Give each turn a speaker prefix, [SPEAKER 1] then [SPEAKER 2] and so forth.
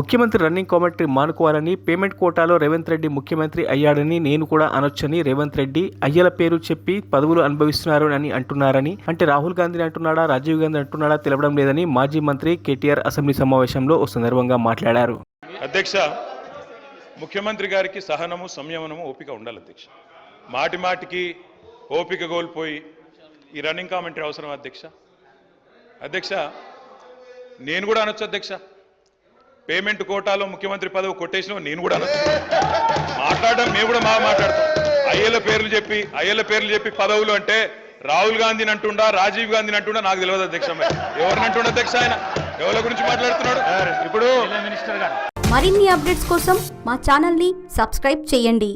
[SPEAKER 1] ముఖ్యమంత్రి running commentary మానుకోవాలని, payment కోటాలో రేవంత్ రెడ్డి ముఖ్యమంత్రి అయ్యాడని నేను కూడా అనొచ్చని రేవంత్ రెడ్డి అయ్యల పేరు చెప్పి పదవులు అనుభవిస్తున్నారు అని అంటున్నారని, అంటే రాహుల్ గాంధీని అంటున్నాడా, రాజీవ్ గాంధీ అంటున్నాడా తెలవడం లేదని మాజీ మంత్రి కేటీఆర్ అసెంబ్లీ సమావేశంలో ఓ సందర్భంగా మాట్లాడారు.
[SPEAKER 2] అధ్యక్ష, ముఖ్యమంత్రి గారికి సహనము, సంయమనము, ఓపిక ఉండాలి అధ్యక్ష. మాటి మాటికి ఓపిక కోల్పోయి ఈ రన్నింగ్ కామెంటరీ అవసరం అధ్యక్ష. అధ్యక్ష, నేను కూడా అనొచ్చు అధ్యక్ష, పేమెంట్ కోటాలో ముఖ్యమంత్రి పదవి కొట్టేసిన నేను కూడా అనొచ్చు. మాట్లాడడం మేము కూడా మాట్లాడతాం. అయ్యల పేర్లు చెప్పి పదవులు అంటే రాహుల్ గాంధీని అంటుండా, రాజీవ్ గాంధీని అంటుండా నాకు తెలియదు అధ్యక్ష. ఎవరిని అంటుండ అధ్యక్ష? ఆయన ఎవరి గురించి మాట్లాడుతున్నాడు ఇప్పుడు?
[SPEAKER 3] మరిన్ని అప్డేట్స్ కోసం మా ఛానల్ని సబ్స్క్రైబ్ చేయండి.